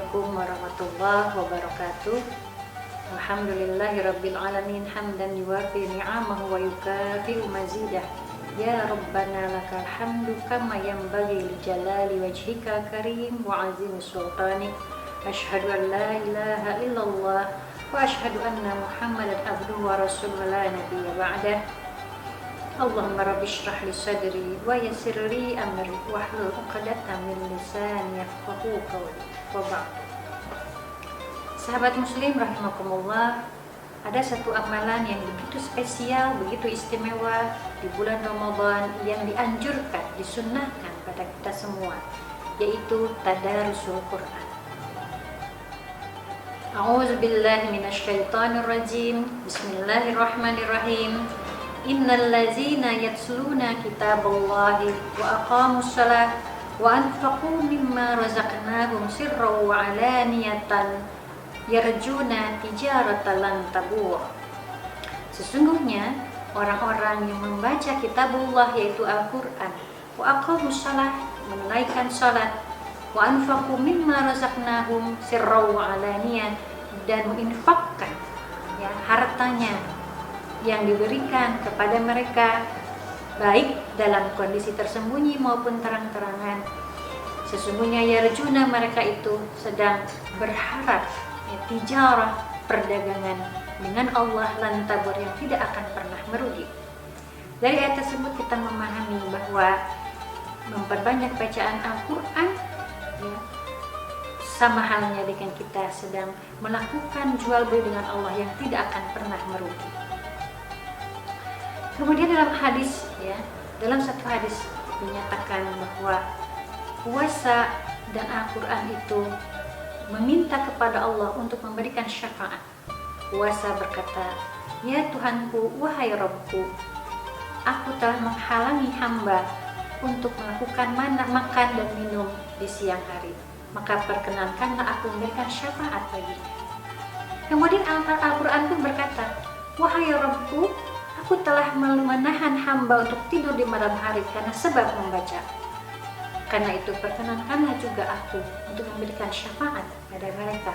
Assalamualaikum warahmatullahi wabarakatuh. Alhamdulillahirabbil alamin hamdan yuwafi ni'amahu wa yukafi'u mazidah. Ya Rabbana lakal hamdu kama yanbaghi li jalali wajhika karim wa azimi sultanik. Asyhadu an la ilaha illallah wa asyhadu anna Muhammadan abduhu wa rasuluhu la nabiyya ba'dah. Allahumma rabbi shrah li sadri wa yassir li amri wahlul 'uqdatam min lisani yafqahu qawli. Wa ba'd. Sahabat muslim rahimakumullah, ada satu amalan yang begitu spesial, begitu istimewa di bulan Ramadan yang dianjurkan, disunnahkan pada kita semua, yaitu tadarusul Quran. A'udzubillahi minasyaitonir rajim. Bismillahirrahmanirrahim. Innal ladzina yatsluna kitaballahi wa aqamus shalah wa anfaqu mimma razaqnahum sirran wa alaniyatan yarjuna tijaratan lan tabur. Sesungguhnya orang-orang yang membaca kitabullah yaitu Al-Quran, wa aqamus shalah, menunaikan salat, wa anfaqu mimma razaqnahum sirran wa alaniyah, dan menginfakkan ya hartanya yang diberikan kepada mereka baik dalam kondisi tersembunyi maupun terang-terangan. Sesungguhnya yarjuna, mereka itu sedang berharap tijarah, perdagangan dengan Allah lan tabur, yang tidak akan pernah merugi. Dari ayat tersebut kita memahami bahwa memperbanyak bacaan Al-Quran ya, sama halnya dengan kita sedang melakukan jual beli dengan Allah yang tidak akan pernah merugi. Kemudian dalam satu hadis dinyatakan bahwa puasa dan Al-Quran itu meminta kepada Allah untuk memberikan syafaat. Puasa berkata, "Ya Tuhanku, wahai Rabbku, aku telah menghalangi hamba untuk melakukan makan dan minum di siang hari. Maka perkenankanlah aku memberikan syafaat baginya." Kemudian Al-Quran pun berkata, "Wahai Rabbku, aku telah menahan hamba untuk tidur di malam hari karena sebab membaca. Karena itu perkenankanlah juga aku untuk memberikan syafaat pada mereka."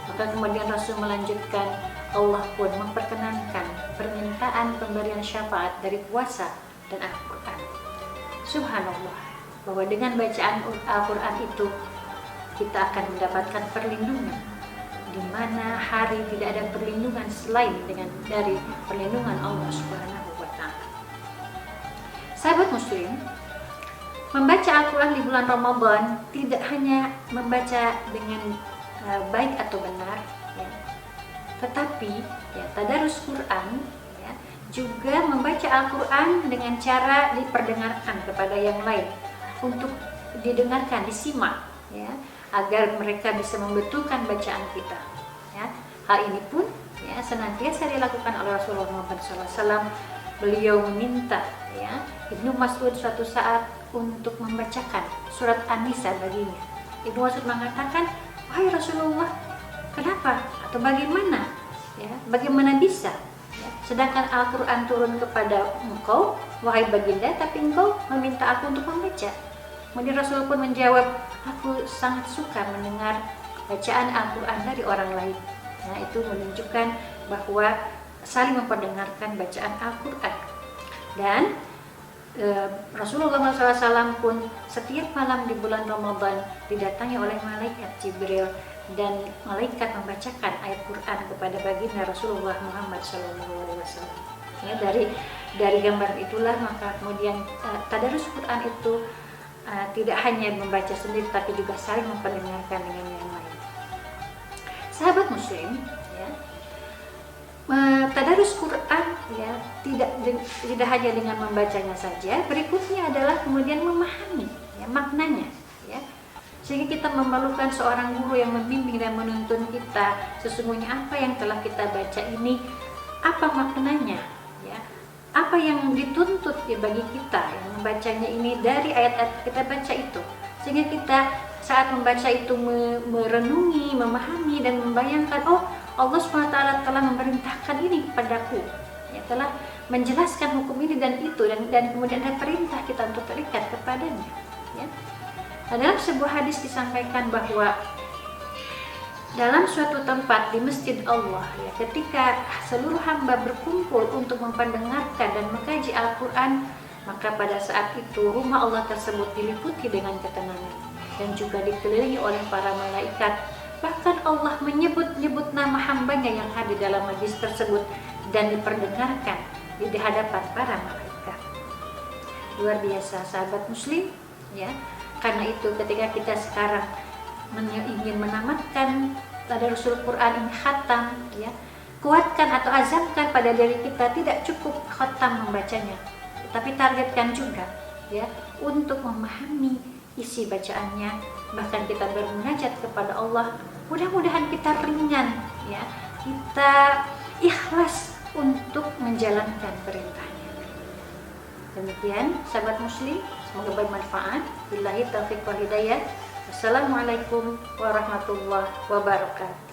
Maka kemudian Rasul melanjutkan, Allah pun memperkenankan permintaan pemberian syafaat dari puasa dan Al-Quran. Subhanallah, bahwa dengan bacaan Al-Quran itu kita akan mendapatkan perlindungan, di mana hari tidak ada perlindungan selain dari perlindungan Allah Subhanahu wa Ta'ala. Sahabat muslim, membaca Al-Quran di bulan Ramadan tidak hanya membaca dengan baik atau benar ya, tetapi ya, tadarus Quran ya, juga membaca Al-Quran dengan cara diperdengarkan kepada yang lain, untuk didengarkan, disimak ya, agar mereka bisa membetulkan bacaan kita ya. Hal ini pun ya, senantiasa dilakukan oleh Rasulullah Muhammad SAW. Beliau meminta ya, Ibnu Mas'ud suatu saat untuk membacakan surat An-Nisa baginya. Ibnu Mas'ud mengatakan, "Wahai Rasulullah, kenapa atau bagaimana ya, bagaimana bisa ya, sedangkan Al-Quran turun kepada engkau wahai baginda, tapi engkau meminta aku untuk membaca?" Kemudian Rasul pun menjawab, "Aku sangat suka mendengar bacaan Al-Quran dari orang lain." Nah, itu menunjukkan bahwa saling memperdengarkan bacaan Al-Quran. Dan Rasulullah SAW pun setiap malam di bulan Ramadan didatangi oleh malaikat Jibril, dan malaikat membacakan ayat Quran kepada baginda Rasulullah Muhammad SAW. Ya, dari gambar itulah maka kemudian tadarus Quran itu tidak hanya membaca sendiri, tapi juga saling memperdengarkan dengan yang lain. Sahabat muslim, ya, tadarus Quran ya, tidak hanya dengan membacanya saja, berikutnya adalah kemudian memahami ya, maknanya ya. Sehingga kita memerlukan seorang guru yang membimbing dan menuntun kita, sesungguhnya apa yang telah kita baca ini, apa maknanya ya, apa yang dituntut ya bagi kita yang membacanya ini dari ayat-ayat kita baca itu, sehingga kita saat membaca itu merenungi, memahami dan membayangkan, oh, Allah SWT telah memerintahkan ini kepadaku ya, telah menjelaskan hukum ini dan itu, dan kemudian ada perintah kita untuk terikat kepadanya ya. Nah, dalam sebuah hadis disampaikan bahwa dalam suatu tempat di masjid Allah, ya, ketika seluruh hamba berkumpul untuk memperdengarkan dan mengkaji Al-Quran, maka pada saat itu rumah Allah tersebut diliputi dengan ketenangan dan juga dikelilingi oleh para malaikat. Bahkan Allah menyebut-nyebut nama hambanya yang hadir dalam majlis tersebut dan diperdengarkan di hadapan para malaikat. Luar biasa sahabat muslim, ya. Karena itu ketika kita sekarang ingin menamatkan tadarrusul Quran ini khatam, ya, kuatkan atau azamkan pada diri kita, tidak cukup khatam membacanya, tapi targetkan juga, ya, untuk memahami isi bacaannya. Bahkan kita bermunajat kepada Allah, mudah-mudahan kita ringan, ya, kita ikhlas untuk menjalankan perintahnya. Demikian sahabat muslim, semoga bermanfaat. Billahi taufiq wal hidayah. Assalamualaikum warahmatullahi wabarakatuh.